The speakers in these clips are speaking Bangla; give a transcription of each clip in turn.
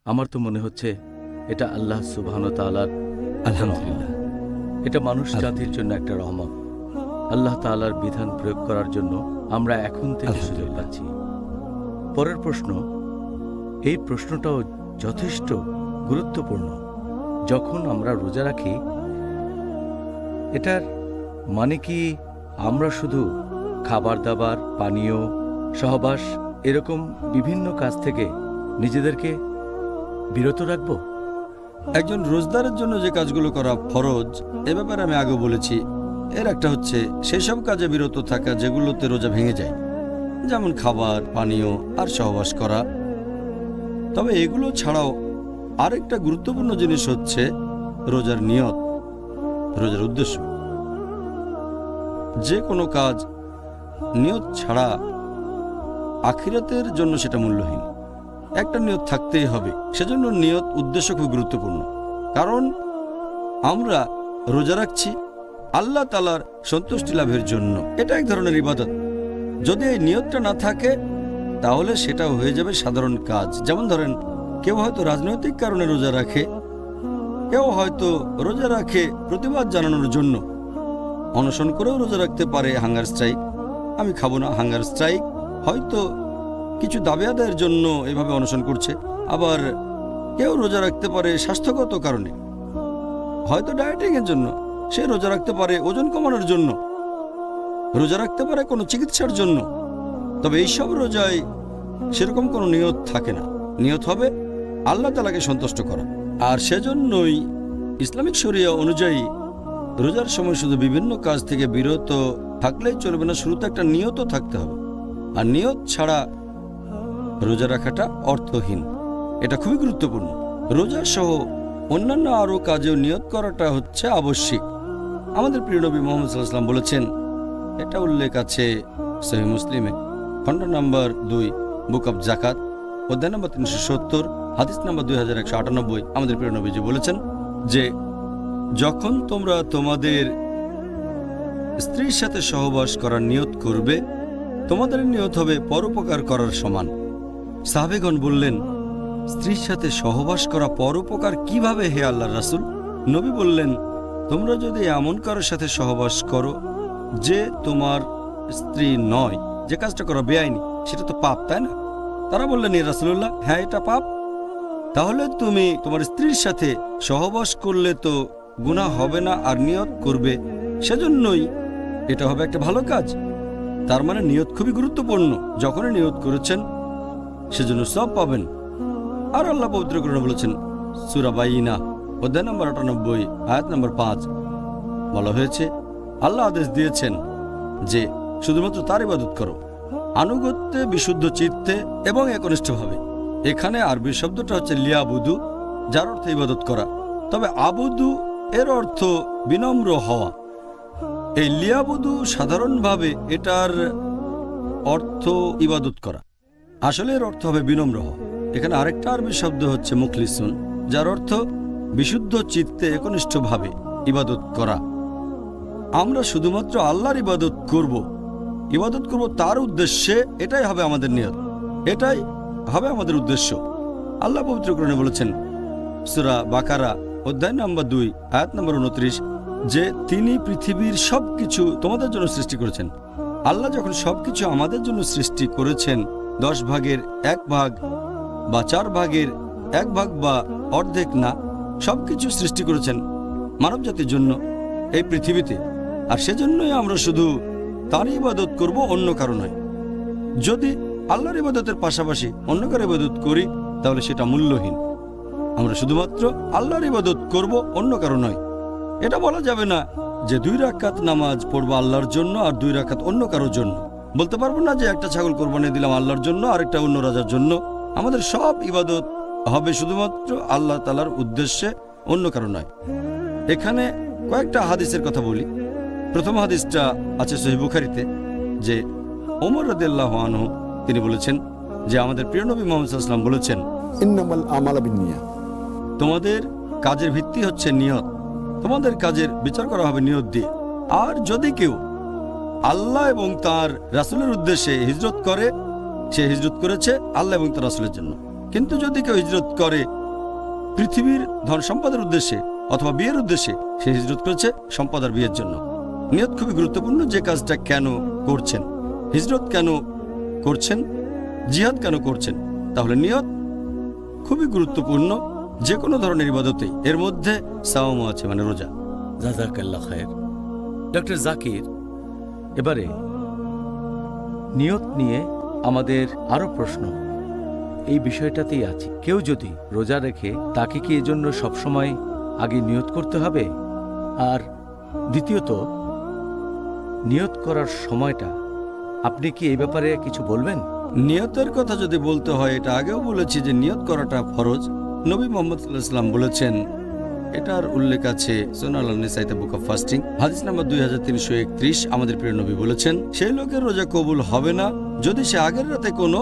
আমার তো মনে হচ্ছে এটা আল্লাহ সুবহানাহু ওয়া তাআলার আলহামদুলিল্লাহ। এটা মানুষ জাতির জন্য একটা রহমত। আল্লাহ তাআলার বিধান প্রয়োগ করার জন্য আমরা এখন থেকে সুযোগ পাচ্ছি। পরের প্রশ্ন, এই প্রশ্নটাও যথেষ্ট গুরুত্বপূর্ণ। যখন আমরা রোজা রাখি, এটার মানে কি আমরা শুধু খাবার দাবার, পানীয়, সহবাস এরকম বিভিন্ন কাজ থেকে নিজেদেরকে বিরত রাখব? একজন রোজদারের জন্য যে কাজগুলো করা ফরজ, এ ব্যাপারে আমি আগে বলেছি। এর একটা হচ্ছে সেই সব কাজে বিরত থাকা যেগুলোতে রোজা ভেঙে যায়, যেমন খাবার, পানীয় আর সহবাস করা। তবে এগুলো ছাড়াও আরেকটা গুরুত্বপূর্ণ জিনিস হচ্ছে রোজার নিয়ত, রোজার উদ্দেশ্য। যে কোনো কাজ নিয়ত ছাড়া আখিরাতের জন্য সেটা মূল্যহীন। একটা নিয়ত থাকতেই হবে। সেজন্য নিয়ত, উদ্দেশ্য খুব গুরুত্বপূর্ণ। কারণ আমরা রোজা রাখছি আল্লাহ তাআলার সন্তুষ্টি লাভের জন্য। এটা এক ধরনের ইবাদত। যদি এই নিয়তটা না থাকে তাহলে সেটা হয়ে যাবে সাধারণ কাজ। যেমন ধরেন, কেউ হয়তো রাজনৈতিক কারণে রোজা রাখে, কেউ হয়তো রোজা রাখে প্রতিবাদ জানানোর জন্য। অনশন করেও রোজা রাখতে পারে, হাঙ্গার স্ট্রাইক, আমি খাবো না হাঙ্গার স্ট্রাইক। হয়তো কিছু দাবি আদায়ের জন্য এভাবে অনশন করছে। আবার কেউ রোজা রাখতে পারে স্বাস্থ্যগত কারণে, হয়তো ডায়েটিংয়ের জন্য। সে রোজা রাখতে পারে ওজন কমানোর জন্য, রোজা রাখতে পারে কোনো চিকিৎসার জন্য। তবে এইসব রোজায় সেরকম কোনো নিয়ত থাকে না। নিয়ত হবে আল্লাহ তাআলাকে সন্তুষ্ট করা। আর সেজন্যই ইসলামিক শরিয়া অনুযায়ী রোজার সময় শুধু বিভিন্ন কাজ থেকে বিরত থাকলেই চলবে না, শুরুতে একটা নিয়তও থাকতে হবে। আর নিয়ত ছাড়া রোজা রাখাটা অর্থহীন। এটা খুবই গুরুত্বপূর্ণ। রোজা সহ অন্যান্য আরও কাজেও নিয়ত করাটা হচ্ছে আবশ্যিক। আমাদের প্রিয় নবী মুহাম্মদ সাল্লাল্লাহু আলাইহি ওয়াসাল্লাম বলেছেন, এটা উল্লেখ আছে সহিহ মুসলিমে, খণ্ড নম্বর 2, বুক অব জাকাত, অধ্যায় নম্বর 370, হাদিস নম্বর 2198। আমাদের প্রিয় নবীজি বলেছেন যে, যখন তোমরা তোমাদের স্ত্রীর সাথে সহবাস করার নিয়ত করবে, তোমাদের নিয়ত হবে পরোপকার করার সমান। সাহাবেগণ বললেন, স্ত্রীর সাথে সহবাস করা পরোপকার কিভাবে হে আল্লাহর রাসূল? নবী বললেন, তোমরা যদি এমন কারোর সাথে সহবাস করো যে তোমার স্ত্রী নয়, যে কাজটা করা বেআইনি, সেটা তো পাপ, তাই না? তারা বললেন, ইয়া রাসূলুল্লাহ, হ্যাঁ এটা পাপ। তাহলে তুমি তোমার স্ত্রীর সাথে সহবাস করলে তো গুনাহ হবে না, আর নিয়ত করবে, সেজন্যই এটা হবে একটা ভালো কাজ। তার মানে নিয়ত খুবই গুরুত্বপূর্ণ। যখনই নিয়ত করেছেন সেজন্য সব পাবেন। আর আল্লাহ পবিত্র কোরআনে বলেছেন, সূরা বাইয়িনা, অধ্যায় নম্বর 98, আয়াত নম্বর 5, বলা হয়েছে, আল্লাহ আদেশ দিয়েছেন যে শুধুমাত্র তার ইবাদত করো, আনুগত্যে, বিশুদ্ধ চিত্তে এবং একনিষ্ঠভাবে। এখানে আরবি শব্দটা হচ্ছে লিয়াবুদু, যার অর্থ ইবাদত করা। তবে আবুদু এর অর্থ বিনম্র হওয়া। এই লিয়াবুদু সাধারণভাবে এটার অর্থ ইবাদত করা, আসলে এর অর্থ হবে বিনম্র হওয়া। এখানে আরেকটা আরবি শব্দ হচ্ছে মুখলিসুন, যার অর্থ বিশুদ্ধ চিত্তে একনিষ্ঠভাবে ইবাদত করা। আমরা শুধুমাত্র আল্লাহর ইবাদত করব তার উদ্দেশ্যে। এটাই হবে আমাদের নিয়ত, এটাই হবে আমাদের উদ্দেশ্য। আল্লাহ পবিত্র কোরআনে বলেছেন, সূরা বাকারা, অধ্যায় নম্বর 2, আয়াত নম্বর 29, যে তিনি পৃথিবীর সবকিছু তোমাদের জন্য সৃষ্টি করেছেন। আল্লাহ যখন সবকিছু আমাদের জন্য সৃষ্টি করেছেন, 10 ভাগের 1 ভাগ বা 4 ভাগের 1 ভাগ বা অর্ধেক না, সবকিছু সৃষ্টি করেছেন মানব জাতির জন্য এই পৃথিবীতে। আর সেজন্যই আমরা শুধু তার ইবাদত করব, অন্য কারো নয়। যদি আল্লাহর ইবাদতের পাশাপাশি অন্য কারো ইবাদত করি তাহলে সেটা মূল্যহীন। আমরা শুধুমাত্র আল্লাহর ইবাদত করব, অন্য কারো নয়। এটা বলা যাবে না যে 2 রাকাত নামাজ পড়বো আল্লাহর জন্য আর 2 রাকাত অন্য কারোর জন্য। বলতে পারবো না যে একটা ছাগল কোরবানি দিলাম আল্লাহর জন্য, আরেকটা অন্য রাজার জন্য। আমাদের সব ইবাদত হবে শুধুমাত্র আল্লাহ তাআলার উদ্দেশ্যে, অন্য কারো নয়। এখানে কয়েকটা হাদিসের কথা বলি। প্রথম হাদিসটা আছে সহিহ বুখারীতে, যে ওমর রাদিয়াল্লাহু আনহু তিনি বলেছেন যে আমাদের প্রিয় নবী মুহাম্মদ সাল্লাল্লাহু আলাইহি ওয়াসাল্লাম বলেছেন, ইন্নামাল আমালু বিন্নিয়াত, তোমাদের কাজের ভিত্তি হচ্ছে নিয়ত, তোমাদের কাজের বিচার করা হবে নিয়ত দিয়ে। আর যদি কেউ আল্লাহ এবং তার রাসূলের উদ্দেশ্যে হিজরত করে, সে হিজরত করেছে আল্লাহ এবং তার রাসূলের জন্য। কিন্তু যদি কেউ হিজরত করে পৃথিবীর ধন সম্পদের উদ্দেশ্যে অথবা বিয়ের উদ্দেশ্যে, সে হিজরত করেছে সম্পদ আর বিয়ের জন্য। নিয়ত খুবই গুরুত্বপূর্ণ, যে কাজটা কেন করছেন, হিজরত কেন করছেন, জিহাদ কেন করছেন। তাহলে নিয়ত খুবই গুরুত্বপূর্ণ যে কোনো ধরনের ইবাদতেই। এর মধ্যে সাওমও আছে, মানে রোজা। জাযাকাল্লাহ খায়ের। ডক্টর জাকির, এবারে নিয়ত নিয়ে আমাদের আরো প্রশ্ন এই বিষয়টাতেই আছে। কেউ যদি রোজা রেখে তাকে কি এজন্য সবসময় আগে নিয়ত করতে হবে? আর দ্বিতীয়ত, নিয়ত করার সময়টা আপনি কি এই ব্যাপারে কিছু বলবেন? নিয়তের কথা যদি বলতে হয়, এটা আগেও বলেছি যে নিয়ত করাটা ফরজ। নবী মুহাম্মদ সাল্লাল্লাহু আলাইহি ওয়াসাল্লাম বলেছেন, এটার উল্লেখ আছে সুনান আন-নিসাইতে বুক অফ ফাস্টিং, হাদিস নাম্বার 2331। আমাদের প্রিয় নবী বলেছেন, সেই লোকের রোজা কবুল হবে না যদি সে আগের রাতে কোনো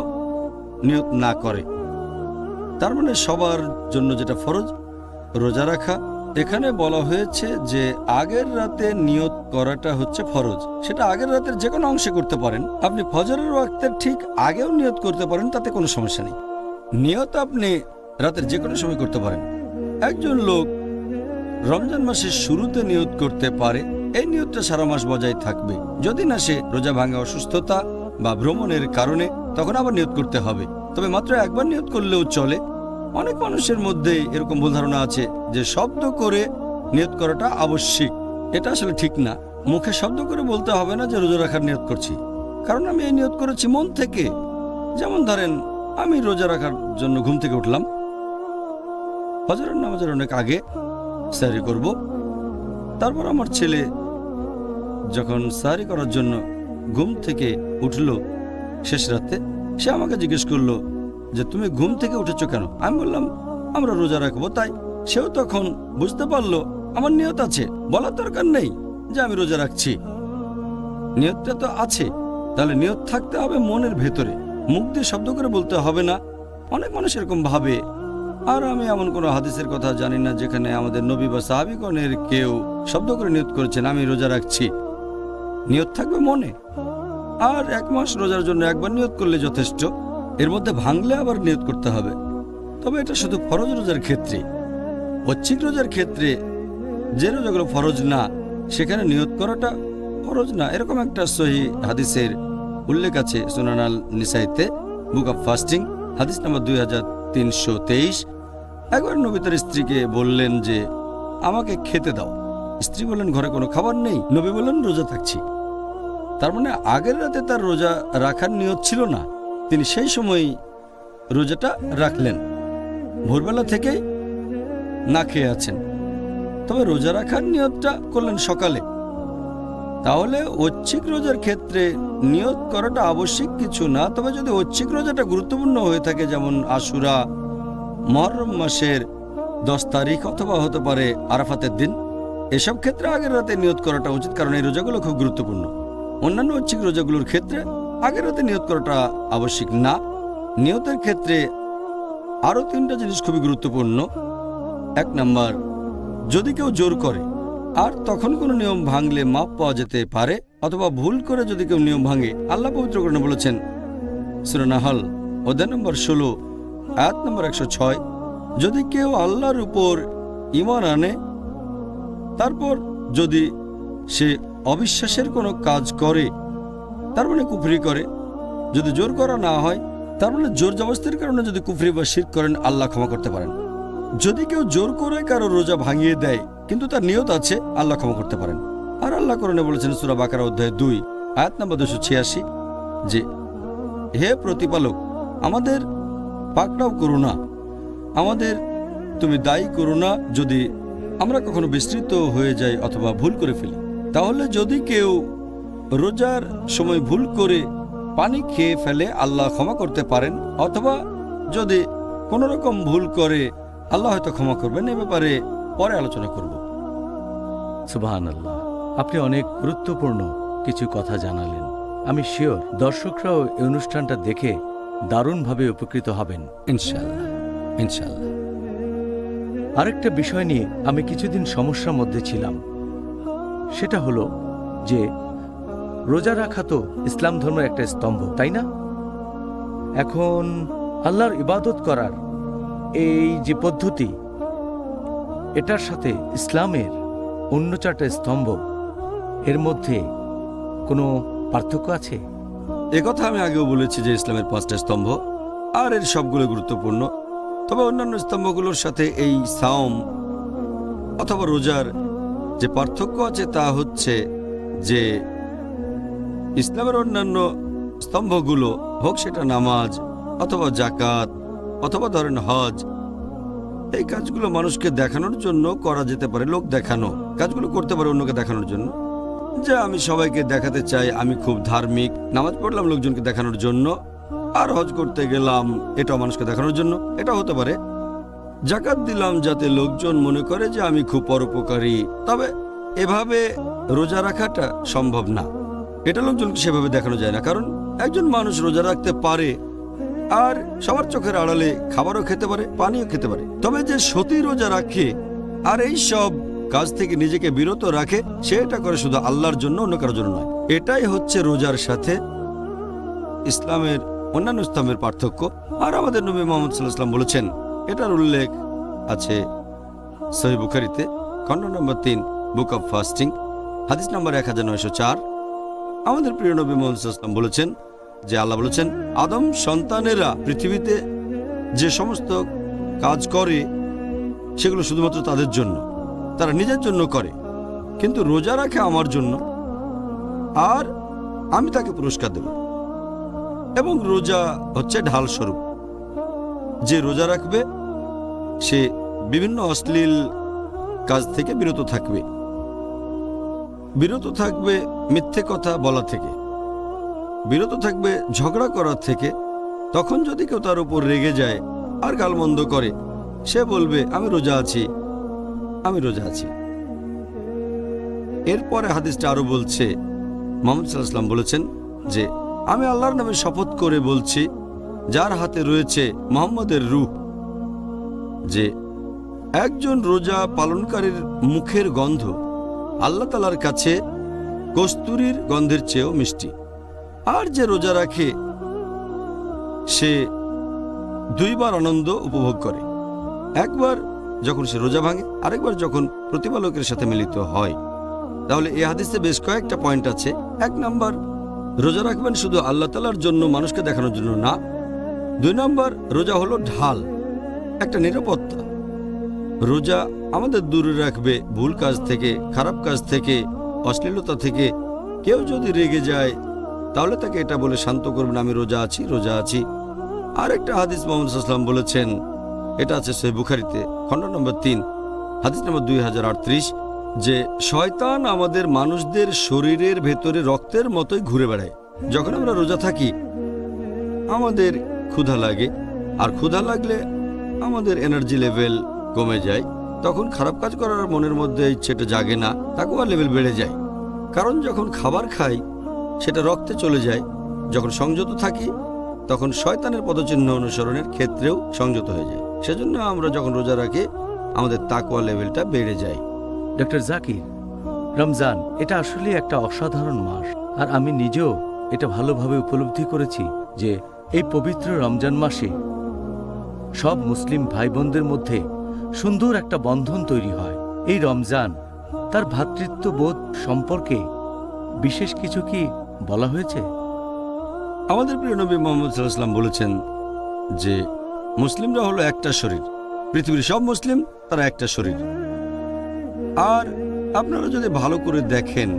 নিয়ত না করে। তার মানে সবার জন্য যেটা ফরজ রোজা রাখা, এখানে বলা হয়েছে যে আগের রাতে নিয়ত করাটা হচ্ছে ফরজ। সেটা আগের রাতের যে কোনো অংশে করতে পারেন। আপনি ফজরের ওয়াক্তের ঠিক আগেও নিয়ত করতে পারেন, তাতে কোনো সমস্যা নেই। নিয়ত আপনি রাতের যে কোনো সময় করতে পারেন। একজন লোক রমজান মাসের শুরুতে নিয়ত করতে পারে, এই নিয়তটা সারা মাস বজায় থাকবে। যদি না সে রোজা ভাঙা, অসুস্থতা বা ভ্রমণের কারণে, তখন আবার নিয়ত করতে হবে। তবে মাত্র একবার নিয়ত করলেও চলে। অনেক মানুষের মধ্যে এরকম ভুল ধারণা আছে যে শব্দ করে নিয়ত করাটা আবশ্যিক। এটা আসলে ঠিক না। মুখে শব্দ করে বলতে হবে না যে রোজা রাখার নিয়ত করছি, কারণ আমি এই নিয়ত করেছি মন থেকে। যেমন ধরেন, আমি রোজা রাখার জন্য ঘুম থেকে উঠলাম, ফজরের নামাজের অনেক আগে সাহরি করব। তারপর আমার ছেলে যখন সাহরি করার জন্য ঘুম থেকে উঠল শেষ রাতে, সে আমাকে জিজ্ঞেস করলো যে তুমি ঘুম থেকে উঠেছো কেন? আমি বললাম আমরা রোজা রাখবো তাই। সেও তখন বুঝতে পারলো আমার নিয়ত আছে, বলার দরকার নেই যে আমি রোজা রাখছি, নিয়তটা তো আছে। তাহলে নিয়ত থাকতে হবে মনের ভেতরে, মুখ দিয়ে শব্দ করে বলতে হবে না। অনেক মানুষ এরকম ভাবে। আর আমি এমন কোনো হাদিসের কথা জানি না যেখানে আমাদের নবী বা সাহাবীগণের কেউ শব্দ করে নিয়ত করেছেন আমি রোজা রাখছি। নিয়ত থাকবে মনে। আর 1 মাস রোজার জন্য একবার নিয়ত করলে যথেষ্ট। এর মধ্যে ভাঙলে আবার নিয়ত করতে হবে। তবে এটা শুধু ফরজ রোজার ক্ষেত্রে। ঐচ্ছিক রোজার ক্ষেত্রে যে রোজাগুলো ফরজ না, সেখানে নিয়ত করাটা ফরজ না। এরকম একটা সহিহ হাদিসের উল্লেখ আছে সুনান আন-নিসাইতে বুক অফ ফাস্টিং, হাদিস নাম্বার 2323। একবার নবী তার স্ত্রীকে বললেন যে আমাকে খেতে দাও। স্ত্রী বললেন ঘরে কোনো খাবার নেই। নবী বললেন রোজা থাকছি। তার মানে আগের রাতে তার রোজা রাখার নিয়ত ছিল না, তিনি সেই সময় রোজাটা রাখলেন। ভোরবেলা থেকেই না খেয়ে আছেন, তবে রোজা রাখার নিয়তটা করলেন সকালে। তাহলে ঐচ্ছিক রোজার ক্ষেত্রে নিয়ত করাটা আবশ্যিক কিছু না। তবে যদি ঐচ্ছিক রোজাটা গুরুত্বপূর্ণ হয়ে থাকে, যেমন আশুরা, মুহররম মাসের 10 তারিখ, অথবা হতে পারে আরাফাতের দিন, এসব ক্ষেত্রে আগের রাতে নিয়ত করাটা উচিত, কারণ এই রোজাগুলো খুব গুরুত্বপূর্ণ। অন্যান্য ঐচ্ছিক রোজাগুলোর ক্ষেত্রে আগের রাতে নিয়ত করাটা আবশ্যিক না। নিয়তের ক্ষেত্রে আরও 3টা জিনিস খুবই গুরুত্বপূর্ণ। 1 নাম্বার, যদি কেউ জোর করে আর তখন কোনো নিয়ম ভাঙলে মাপ পাওয়া যেতে পারে, অথবা ভুল করে যদি কেউ নিয়ম ভাঙে, আল্লাহ পবিত্র কোরআনে বলেছেন সূরা নাহল অধ্যায় নম্বর 16 আয়াত নম্বর 106, যদি কেউ আল্লাহর উপর ঈমান আনে, তারপর যদি সে অবিশ্বাসের কোনো কাজ করে, তার মানে কুফরি করে, যদি জোর করা না হয়, তার মানে জোর জবরদস্তির কারণে যদি কুফরি বা শিরক করেন, আল্লাহ ক্ষমা করতে পারেন। যদি কেউ জোর করে কারো রোজা ভাঙিয়ে দেয় কিন্তু তার নিয়ত আছে, আল্লাহ ক্ষমা করতে পারেন। আর আল্লাহ কোরআনে বলেছেন সূরা বাকারা অধ্যায় 2 আয়াত নম্বর 286 যে হে প্রতিপালক, আমাদের পাকড়াও করো না, আমাদের তুমি দায়ী করো না যদি আমরা কখনো বিস্তৃত হয়ে যাই অথবা ভুল করে ফেলি। তাহলে যদি কেউ রোজার সময় ভুল করে পানি খেয়ে ফেলে, আল্লাহ ক্ষমা করতে পারেন, অথবা যদি কোনো রকম ভুল করে, আল্লাহ হয়তো ক্ষমা করবেন। এ ব্যাপারে পরে আলোচনা করব। সুবহানাল্লাহ, আপনি অনেক গুরুত্বপূর্ণ কিছু কথা জানালেন। আমি শিওর দর্শকরাও এই অনুষ্ঠানটা দেখে দারুণভাবে উপকৃত হবেন ইনশাআল্লাহ, ইনশাআল্লাহ। আরেকটা বিষয় নিয়ে আমি কিছুদিন সমস্যার মধ্যে ছিলাম। সেটা হলো যে রোজা রাখা তো ইসলাম ধর্মের একটা স্তম্ভ, তাই না? এখন আল্লাহর ইবাদত করার এই যে পদ্ধতি, এটার সাথে ইসলামের অন্য 4টা স্তম্ভ, এর মধ্যে কোনো পার্থক্য আছে? একথা আমি আগেও বলেছি যে ইসলামের 5টা স্তম্ভ, আর এর সবগুলো গুরুত্বপূর্ণ। তবে অন্যান্য স্তম্ভগুলোর সাথে এই সাওম অথবা রোজার যে পার্থক্য আছে তা হচ্ছে যে ইসলামের অন্যান্য স্তম্ভগুলো, হোক সেটা নামাজ অথবা জাকাত অথবা ধরেন হজ, এই কাজগুলো মানুষকে দেখানোর জন্য করা যেতে পারে। লোক দেখানো কাজগুলো করতে পারে অন্যকে দেখানোর জন্য, যে আমি সবাইকে দেখাতে চাই আমি খুব ধার্মিক। নামাজ পড়লাম লোকজনকে দেখানোর জন্য, আর হজ করতে গেলাম এটাও মানুষকে দেখানোর জন্য, এটা হতে পারে। জাকাত দিলাম যাতে লোকজন মনে করে যে আমি খুব পরোপকারী। তবে এভাবে রোজা রাখাটা সম্ভব না, এটা লোকজনকে সেভাবে দেখানো যায় না। কারণ একজন মানুষ রোজা রাখতে পারে আর সবার চোখের আড়ালে খাবারও খেতে পারে, পানিও খেতে পারে। তবে যে সতী রোজা রাখে আর এই সব কাজ থেকে নিজেকে বিরত রাখে, সে এটা করে শুধু আল্লাহর জন্য, অন্য কারোর জন্য নয়। এটাই হচ্ছে রোজার সাথে ইসলামের অন্যান্য স্তম্ভের পার্থক্য। আর আমাদের নবী মুহাম্মদ সাল্লাল্লাহু আলাইহি ওয়াসাল্লাম বলেছেন, এটার উল্লেখ আছে সহিহ বুখারীতে, খণ্ড নম্বর 3, বুক অব ফাস্টিং, হাদিস নম্বর 1904। আমাদের প্রিয় নবী মুহাম্মদ সাল্লাল্লাহু আলাইহি ওয়াসাল্লাম বলেছেন যে আল্লাহ বলেছেন, আদম সন্তানেরা পৃথিবীতে যে সমস্ত কাজ করে সেগুলো শুধুমাত্র তাদের জন্য, তারা নিজের জন্য করে, কিন্তু রোজা রাখে আমার জন্য, আর আমি তাকে পুরস্কার দেব। এবং রোজা হচ্ছে ঢাল স্বরূপ। যে রোজা রাখবে সে বিভিন্ন অশ্লীল কাজ থেকে বিরত থাকবে, বিরত থাকবে মিথ্যে কথা বলা থেকে, বিরত থাকবে ঝগড়া করার থেকে। তখন যদি কেউ তার উপর রেগে যায় আর গালমন্দ করে, সে বলবে আমি রোজা আছি, আমি রোজা আছি। এরপরে হাদিসটা আরো বলছে, মুহাম্মদ সাল্লাল্লাহু আলাইহি ওয়াসাল্লাম বলেছেন যে আমি আল্লাহর নামে শপথ করে বলছি, যার হাতে রয়েছে মুহাম্মদের রূহ, যে একজন রোজা পালনকারীর মুখের গন্ধ আল্লাহ তাআলার কাছে কস্তুরীর গন্ধের চেয়েও মিষ্টি। আর যে রোজা রাখে সে 2 বার আনন্দ উপভোগ করে, একবার যখন সে রোজা ভাঙে, আরেকবার যখন প্রতিপালকের সাথে মিলিত হয়। তাহলে এই হাদিসে বেশ কয়েকটা পয়েন্ট আছে। 1 নাম্বার, রোজা রাখবেন শুধু আল্লাহ তাআলার জন্য, মানুষকে দেখানোর জন্য না। 2 নাম্বার, রোজা হলো ঢাল, একটা নিরাপত্তা। রোজা আমাদের দূরে রাখবে ভুল কাজ থেকে, খারাপ কাজ থেকে, অশ্লীলতা থেকে। কেউ যদি রেগে যায় তাহলে তাকে এটা বলে শান্ত করবেন, আমি রোজা আছি, রোজা আছি। আর একটা হাদিস মুহাম্মদ সাল্লাল্লাহু আলাইহি ওয়াসাল্লাম বলেছেন, এটা আছে সহিহ বুখারীতে, খণ্ড নম্বর 3, হাদিস নম্বর 2038, যে শয়তান আমাদের মানুষদের শরীরের ভেতরে রক্তের মতোই ঘুরে বেড়ায়। যখন আমরা রোজা থাকি আমাদের ক্ষুধা লাগে, আর ক্ষুধা লাগলে আমাদের এনার্জি লেভেল কমে যায়। তখন খারাপ কাজ করার মনের মধ্যে ইচ্ছেটা জাগে না, তাকওয়ার লেভেল বেড়ে যায়। কারণ যখন খাবার খাই সেটা রক্তে চলে যায়। যখন সংযত থাকি তখন শয়তানের পদচিহ্ন অনুসরণের ক্ষেত্রেও সংযত হয়ে যায়। সেজন্য আমরা যখন রোজা রাখি আমাদের তাকওয়া লেভেলটা বেড়ে যায়। ডক্টর জাকির, রমজান এটা আসলে একটা অসাধারণ মাস, আর আমি নিজেও এটা ভালোভাবে উপলব্ধি করেছি যে এই পবিত্র রমজান মাসে সব মুসলিম ভাই বোনদের মধ্যে সুন্দর একটা বন্ধন তৈরি হয়। এই রমজান তার ভ্রাতৃত্ববোধ সম্পর্কে বিশেষ কিছু কি বলা হয়েছে? আমাদের প্রিয় নবী মুহাম্মদ সাল্লাল্লাহু আলাইহি ওয়াসাল্লাম বলেছেন যে মুসলিমরা হলো একটা শরীর, পৃথিবীর সব মুসলিম তারা একটা শরীর। আর আপনারা যদি ভালো করে দেখেন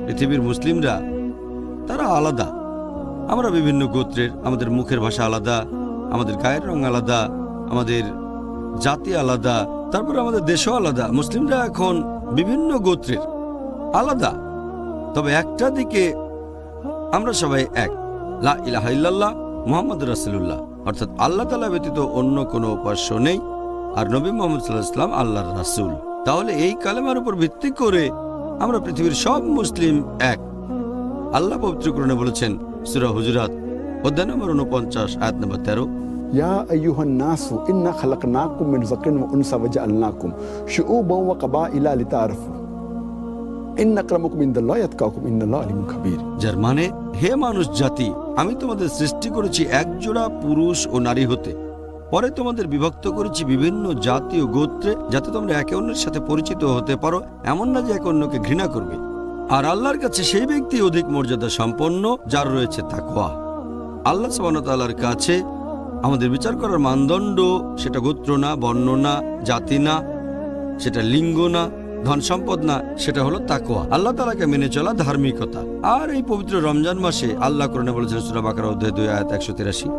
পৃথিবীর মুসলিমরা তারা আলাদা। আমরা বিভিন্ন গোত্রের, আমাদের মুখের ভাষা আলাদা, আমাদের গায়ের রং আলাদা, আমাদের জাতি আলাদা, তারপরে আমাদের দেশও আলাদা। মুসলিমরা এখন বিভিন্ন গোত্রের, আলাদা, তবে একটা দিকে আমরা সবাই এক, লা ইলাহা ইল্লাল্লাহ মুহাম্মাদুর রাসূলুল্লাহ, অর্থাৎ আল্লাহ তাআলা ব্যতীত অন্য কোনো উপাস্য নেই, আর নবী মুহাম্মদ সাল্লাল্লাহু আলাইহি ওয়াসাল্লাম আল্লাহর রাসূল। তাহলে এই কালেমার উপর ভিত্তি করে আমরা পৃথিবীর সব মুসলিম এক। আল্লাহ পবিত্র কোরআনে বলেছেন, সূরা হুজুরাত অধ্যায় নম্বর 49 আয়াত নম্বর 13, يا أيها الناس إنا خلقناكم من ذكر وأنثى وجعلناكم شعوبا وقبائل لتعارفوا إن أكرمكم عند الله يتقاكم إن الله عليم خبير। যার মানে, হে মানুষ জাতি, আমি তোমাদের সৃষ্টি করেছি একজোড়া পুরুষ ও নারী হতে, পরে তোমাদের বিভক্ত করেছি বিভিন্ন জাতি ও গোত্রে, যাতে তোমরা একে অন্যের সাথে পরিচিত হতে পারো, এমন না যে একে অন্যকে ঘৃণা করবে। আর আল্লাহর কাছে সেই ব্যক্তি অধিক মর্যাদা সম্পন্ন যার রয়েছে তাকওয়া। আল্লাহ সুবহানাহু ওয়া তাআলার কাছে আমাদের বিচার করার মানদণ্ড সেটা গোত্র না, বর্ণ না, জাতি না, সেটা লিঙ্গ না, ধন সম্পদ না, সেটা হলো তাকওয়া, আল্লাহ তাআলাকে মেনে চলা ধার্মিকতা। আর এই পবিত্র রমজান মাসে আল্লাহ কোরআনে বলেছেন সূরা বাকারা অধ্যায় 2 আয়াত 183,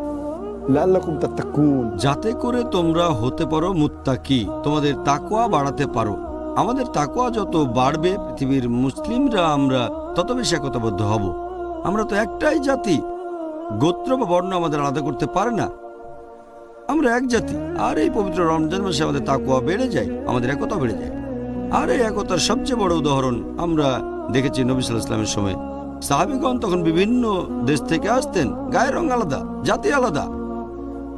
লাআল্লাকুম তাত্তাকুন, যাতে করে তোমরা হতে পারো মুত্তাকি, তোমাদের তাকওয়া বাড়াতে পারো। আমাদের তাকওয়া যত বাড়বে, পৃথিবীর মুসলিমরা আমরা তত বেশি একতাবদ্ধ হব। আমরা তো একটাই জাতি, গোত্র বা বর্ণ আমাদের আলাদা করতে পারে না, আমরা এক জাতি। আর এই পবিত্র রমজান মাসে আমাদের তাকওয়া বেড়ে যায়, আমাদের একতা বেড়ে যায়। আর এই একতার সবচেয়ে বড় উদাহরণ আমরা দেখেছি নবী সাল্লাল্লাহু আলাইহি ওয়াসাল্লামের সময়। সাহাবীগণ তখন বিভিন্ন দেশ থেকে আসতেন, গায়ের রং আলাদা, জাতি আলাদা।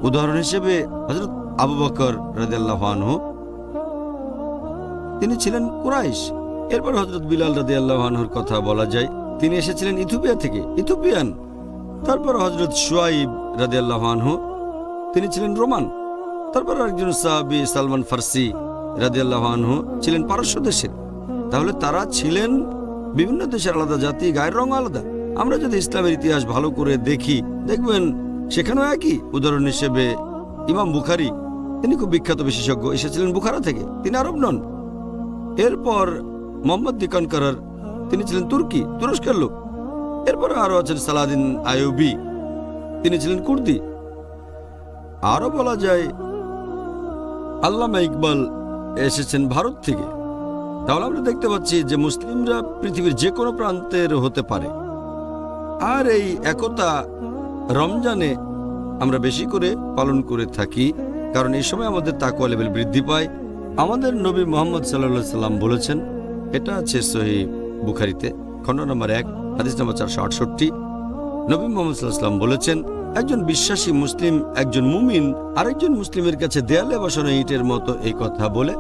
উদাহরণ হিসেবে হযরত আবু বকর রাদিয়াল্লাহু আনহু, তিনি ছিলেন কুরাইশ। এরপর হযরত বিলাল রাদিয়াল্লাহু আনহুর কথা বলা যায়, তিনি এসেছিলেন ইথিওপিয়া থেকে, ইথিওপিয়ান। তারপর হযরত শুআইব রাদিয়াল্লাহু আনহু, তিনি ছিলেন রোমান। তারপর একজন সাহাবী সালমান ফার্সি রাদিয়াল্লাহু আনহু ছিলেন পারস্য দেশের। তাহলে তারা ছিলেন বিভিন্ন দেশের আলাদা জাতি, গায়ের রং আলাদা। আমরা যদি ইসলামের ইতিহাস ভালো করে দেখি, দেখবেন সেখানেও একই। উদাহরণ হিসেবে ইমাম বুখারী, তিনি খুব বিখ্যাত বিশেষজ্ঞ, এসেছিলেন বুখারা থেকে, তিনি আরব নন। এরপর মোহাম্মদ দি কনকারার, তিনি ছিলেন তুরস্কের লোক। এরপর আরো আছেন সালাদিন আইয়ুবী, তিনি ছিলেন কুর্দি। আরো বলা যায় আল্লামা ইকবাল এসেছেন ভারত থেকে। তাহলে আমরা দেখতে পাচ্ছি যে মুসলিমরা পৃথিবীর যে কোনো প্রান্তের হতে পারে। আর এই একতা রমজানে আমরা বেশি করে পালন করে থাকি, কারণ এই সময় আমাদের তাকওয়া লেভেল বৃদ্ধি পায়। আমাদের নবী মুহাম্মদ সাল্লাল্লাহু আলাইহি সাল্লাম বলেছেন, এটা আছে সহিহ বুখারীতে, খণ্ড নম্বর 1, হাদিস নম্বর 468। নবী মুহাম্মদ সাল্লাল্লাহু আলাইহি সাল্লাম বলেছেন, একজন বিশ্বাসী মুসলিম, একজন মুমিন আরেকজন মুসলিমের কাছে দেয়ালে বসানো ইটের মতো, এই কথা বলে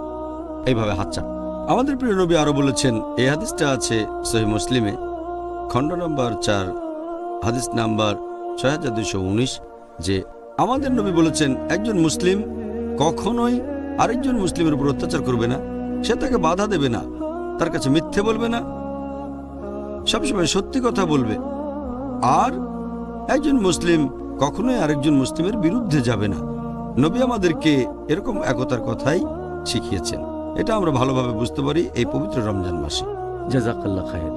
এইভাবে হাত চাপ। আমাদের প্রিয় নবী আরো বলেছেন, এই হাদিসটা আছে সহিহ মুসলিমে, খণ্ড নম্বর 4, হাদিস নাম্বার 6219, যে আমাদের নবী বলেছেন, একজন মুসলিম কখনোই আরেকজন মুসলিমের উপর অত্যাচার করবে না, সে তাকে বাধা দেবে না, তার কাছে মিথ্যে বলবে না, সবসময় সত্যি কথা বলবে। আর একজন মুসলিম কখনোই আরেকজন মুসলিমের বিরুদ্ধে যাবে না। নবী আমাদেরকে এরকম একতার কথাই শিখিয়েছেন। এটা আমরা ভালোভাবে বুঝতে পারি এই পবিত্র রমজান মাসে। জাযাকাল্লাহ খায়ের।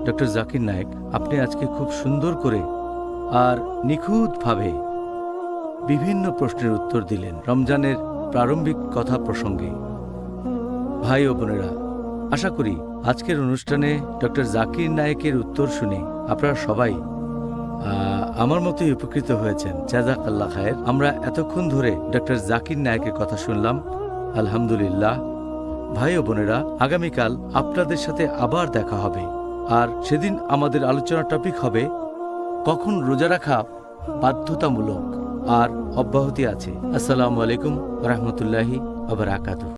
ডক্টর জাকির নায়েক, আপনি আজকে খুব সুন্দর করে আর নিখুঁতভাবে বিভিন্ন প্রশ্নের উত্তর দিলেন রমজানের প্রারম্ভিক কথা প্রসঙ্গে। ভাই ও বোনেরা, আশা করি আজকের অনুষ্ঠানে ডক্টর জাকির নায়েকের উত্তর শুনে আপনারা সবাই আমার মতোই উপকৃত হয়েছেন। জাযাকাল্লাহ খায়ের। আমরা এতক্ষণ ধরে ডক্টর জাকির নায়েকের কথা শুনলাম, আলহামদুলিল্লাহ। ভাই ও বোনেরা, আগামীকাল আপনাদের সাথে আবার দেখা হবে। আর সেদিন আমাদের আলোচনার টপিক হবে কখন রোজা রাখা বাধ্যতামূলক আর অব্যাহতি আছে। আসসালামু আলাইকুম ওয়া রাহমাতুল্লাহি ওয়া বারাকাতুহু।